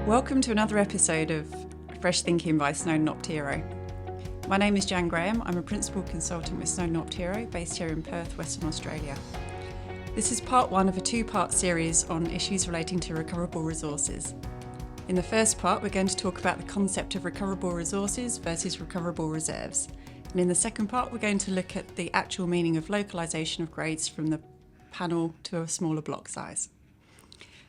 Welcome to another episode of Fresh Thinking by Snowden Optiro. My name is Jan Graham. I'm a Principal Consultant with Snowden Optiro based here in Perth, Western Australia. This is part one of a two-part series on issues relating to recoverable resources. In the first part, we're going to talk about the concept of recoverable resources versus recoverable reserves. And in the second part, we're going to look at the actual meaning of localisation of grades from the panel to a smaller block size.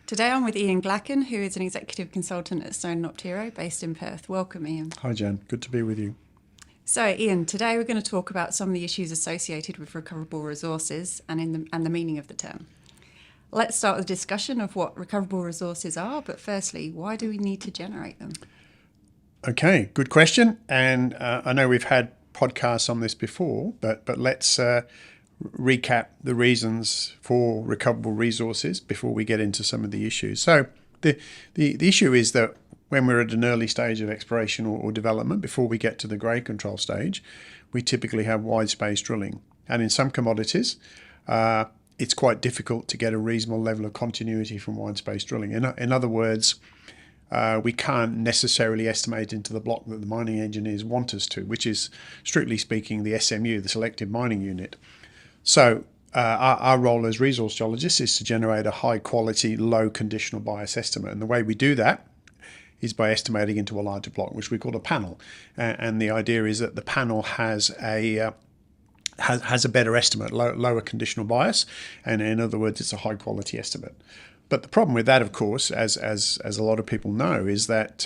Today I'm with Ian Glacken, who is an Executive Consultant at Snowden Optiro based in Perth. Welcome, Ian. Hi, Jan. Good to be with you. So, Ian, today we're going to talk about some of the issues associated with recoverable resources and the meaning of the term. Let's start with a discussion of what recoverable resources are, but firstly, why do we need to generate them? Okay, good question. And I know we've had podcasts on this before, but let's recap the reasons for recoverable resources before we get into some of the issues. So the issue is that when we're at an early stage of exploration or development, before we get to the grade control stage, we typically have wide space drilling. And in some commodities, it's quite difficult to get a reasonable level of continuity from wide space drilling. In other words, we can't necessarily estimate into the block that the mining engineers want us to, which is, strictly speaking, the SMU, the Selective Mining Unit. So our role as resource geologists is to generate a high quality, low conditional bias estimate. And the way we do that is by estimating into a larger block, which we call a panel. And the idea is that the panel has a better estimate, lower conditional bias. And in other words, it's a high quality estimate. But the problem with that, of course, as a lot of people know, is that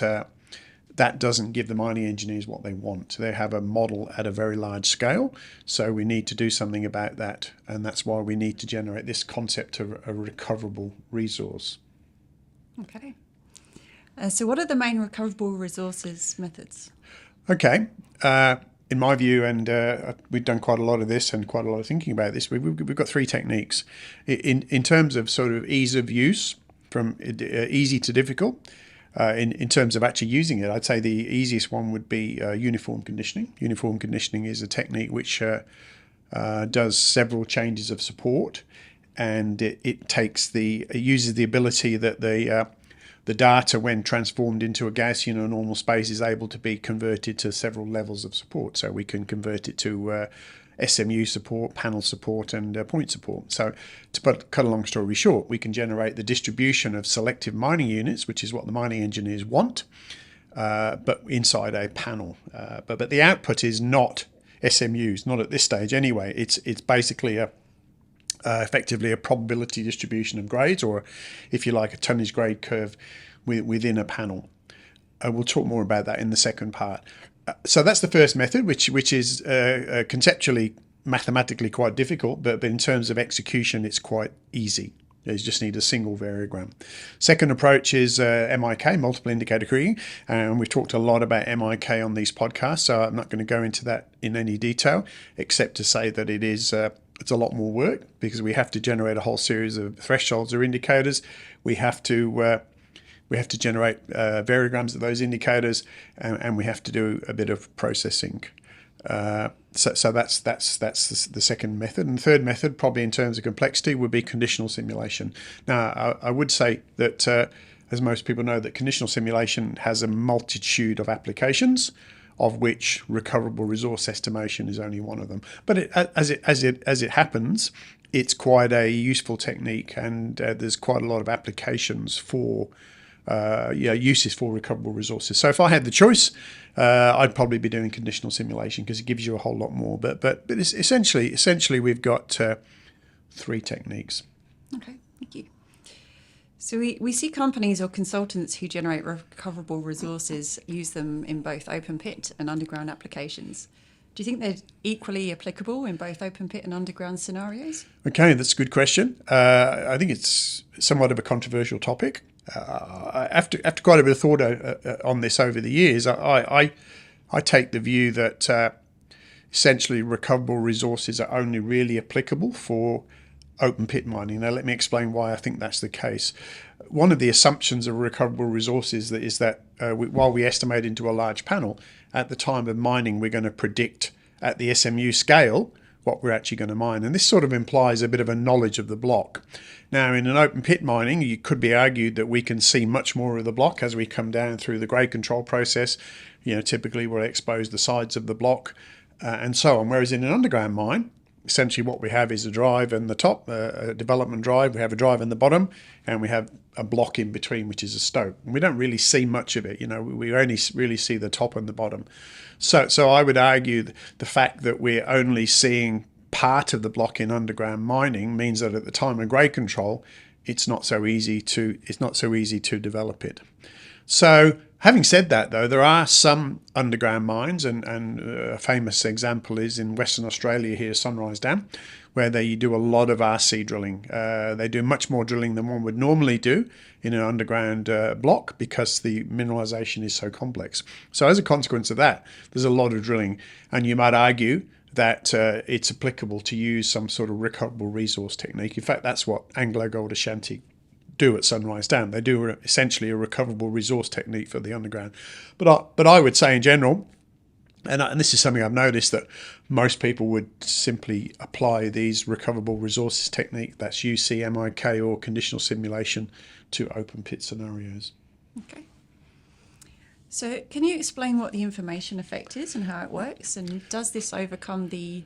that doesn't give the mining engineers what they want. They have a model at a very large scale, so we need to do something about that, and that's why we need to generate this concept of a recoverable resource. Okay. So what are the main recoverable resources methods? Okay. In my view, and we've done quite a lot of this and quite a lot of thinking about this, we've got three techniques. In terms of sort of ease of use, from easy to difficult, in terms of actually using it, I'd say the easiest one would be uniform conditioning. Uniform conditioning is a technique which does several changes of support, and it uses the ability that the data, when transformed into a Gaussian or normal space, is able to be converted to several levels of support. So we can convert it to SMU support, panel support, and point support. So to cut a long story short, we can generate the distribution of selective mining units, which is what the mining engineers want, but inside a panel. But the output is not SMUs, not at this stage anyway. It's basically effectively a probability distribution of grades, or if you like, a tonnage grade curve within a panel. We'll talk more about that in the second part. So that's the first method, which is conceptually, mathematically quite difficult, but in terms of execution, it's quite easy. You just need a single variogram. Second approach is MIK, multiple indicator kriging, and we've talked a lot about MIK on these podcasts, so I'm not going to go into that in any detail, except to say that it's a lot more work because we have to generate a whole series of thresholds or indicators. We have to generate variograms of those indicators, and we have to do a bit of processing. So that's the second method. And the third method, probably in terms of complexity, would be conditional simulation. Now, I would say that, as most people know, that conditional simulation has a multitude of applications, of which recoverable resource estimation is only one of them. But as it happens, it's quite a useful technique, and there's quite a lot of applications for uses for recoverable resources. So if I had the choice, I'd probably be doing conditional simulation because it gives you a whole lot more. But it's essentially we've got three techniques. Okay, thank you. So we see companies or consultants who generate recoverable resources use them in both open pit and underground applications. Do you think they're equally applicable in both open pit and underground scenarios? Okay, that's a good question. I think it's somewhat of a controversial topic. After quite a bit of thought on this over the years, I take the view that essentially recoverable resources are only really applicable for open pit mining. Now, let me explain why I think that's the case. One of the assumptions of recoverable resources is that while we estimate into a large panel, at the time of mining, we're going to predict at the SMU scale what we're actually going to mine. And this sort of implies a bit of a knowledge of the block. Now, in an open pit mining, it could be argued that we can see much more of the block as we come down through the grade control process. Typically we'll expose the sides of the block and so on. Whereas in an underground mine, essentially what we have is a drive in the top, a development drive. We have a drive in the bottom, and we have a block in between, which is a stope. And we don't really see much of it. We only really see the top and the bottom. So I would argue the fact that we're only seeing part of the block in underground mining means that at the time of grade control, it's not so easy to develop it. So having said that, though, there are some underground mines, and a famous example is in Western Australia here, Sunrise Dam, where they do a lot of RC drilling. They do much more drilling than one would normally do in an underground block because the mineralisation is so complex. So as a consequence of that, there's a lot of drilling, and you might argue that it's applicable to use some sort of recoverable resource technique. In fact, that's what AngloGold Ashanti do at Sunrise Dam. They do essentially a recoverable resource technique for the underground. But I would say in general, and this is something I've noticed, that most people would simply apply these recoverable resources technique, that's UC, MIK or conditional simulation, to open pit scenarios. Okay. So can you explain what the information effect is and how it works? And does this overcome the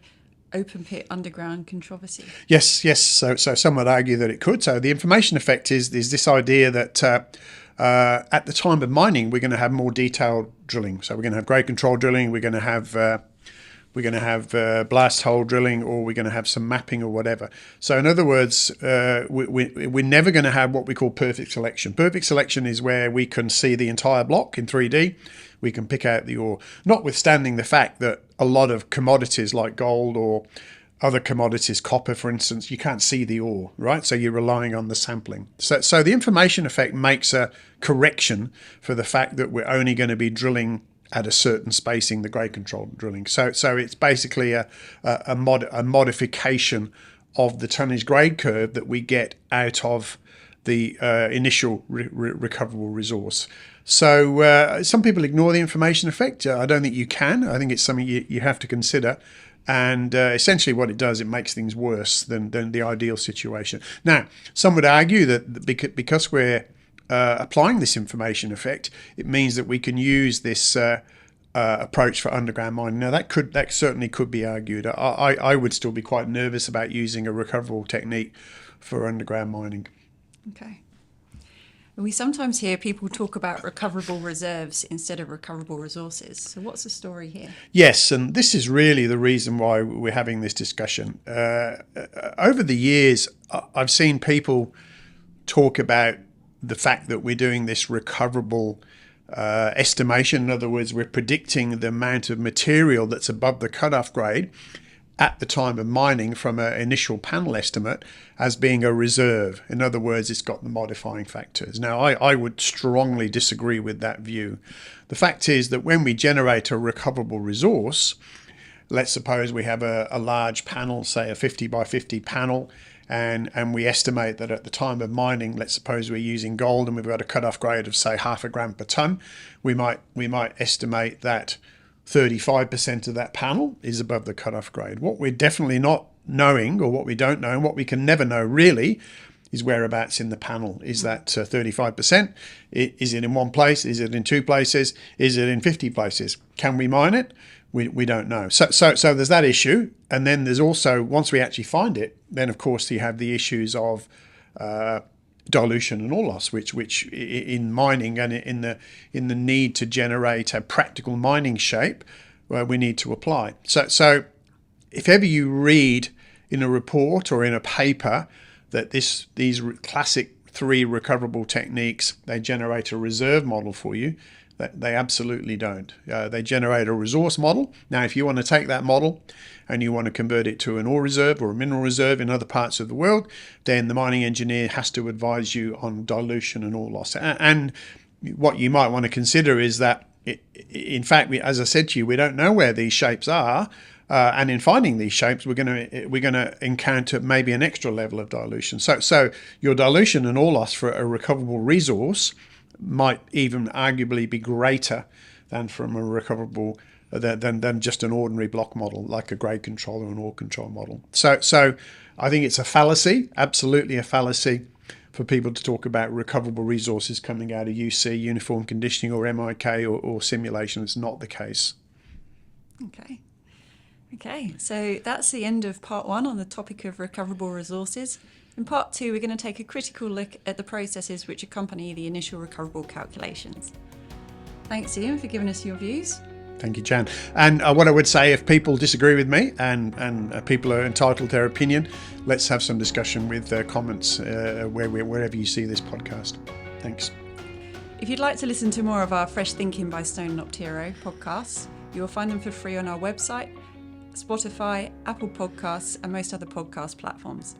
open pit underground controversy? Yes. So some would argue that it could. So the information effect is this idea that at the time of mining, we're going to have more detailed drilling. So we're going to have grade control drilling. We're going to have blast hole drilling, or we're going to have some mapping or whatever. So in other words, we're never going to have what we call perfect selection. Perfect selection is where we can see the entire block in 3D. We can pick out the ore, notwithstanding the fact that a lot of commodities like gold or other commodities, copper, for instance, you can't see the ore, right? So you're relying on the sampling. So the information effect makes a correction for the fact that we're only going to be drilling at a certain spacing, the grade control drilling. So it's basically a modification of the tonnage grade curve that we get out of the initial recoverable resource. So some people ignore the information effect. I don't think you can. I think it's something you have to consider. And essentially what it does, it makes things worse than the ideal situation. Now, some would argue that because we're applying this information effect, it means that we can use this approach for underground mining. Now, that certainly could be argued. I would still be quite nervous about using a recoverable technique for underground mining. Okay. We sometimes hear people talk about recoverable reserves instead of recoverable resources. So what's the story here? Yes, and this is really the reason why we're having this discussion. Over the years, I've seen people talk about the fact that we're doing this recoverable estimation. In other words, we're predicting the amount of material that's above the cutoff grade at the time of mining from an initial panel estimate as being a reserve. In other words, it's got the modifying factors. Now, I would strongly disagree with that view. The fact is that when we generate a recoverable resource, let's suppose we have a large panel, say a 50 by 50 panel, and we estimate that at the time of mining, let's suppose we're using gold and we've got a cutoff grade of, say, 0.5 gram per ton, we might estimate that 35% of that panel is above the cutoff grade. What we're definitely not knowing, or what we don't know, and what we can never know really, is whereabouts in the panel is that 35%. Is it in one place? Is it in two places? Is it in 50 places? Can we mine it? We don't know. So there's that issue. And then there's also, once we actually find it, then of course you have the issues of dilution and ore loss, which in mining and in the need to generate a practical mining shape, we need to apply. So if ever you read in a report or in a paper that these classic 3 recoverable techniques, they generate a reserve model for you, that they absolutely don't. They generate a resource model. Now, if you want to take that model and you want to convert it to an ore reserve or a mineral reserve in other parts of the world, then the mining engineer has to advise you on dilution and ore loss. And what you might want to consider is that, in fact, as I said to you, we don't know where these shapes are. And in finding these shapes, we're going to encounter maybe an extra level of dilution. So your dilution and ore loss for a recoverable resource might even arguably be greater than from a recoverable than just an ordinary block model, like a grade control or an ore control model. So I think it's a fallacy, absolutely a fallacy, for people to talk about recoverable resources coming out of UC, uniform conditioning, or MIK, or simulation. It's not the case. Okay, so that's the end of part 1 on the topic of recoverable resources. In part 2, we're going to take a critical look at the processes which accompany the initial recoverable calculations. Thanks, Ian, for giving us your views. Thank you, Jan. And what I would say, if people disagree with me and people are entitled to their opinion, let's have some discussion with comments wherever you see this podcast. Thanks. If you'd like to listen to more of our Fresh Thinking by Snowden Optiro podcasts, you will find them for free on our website, Spotify, Apple Podcasts, and most other podcast platforms.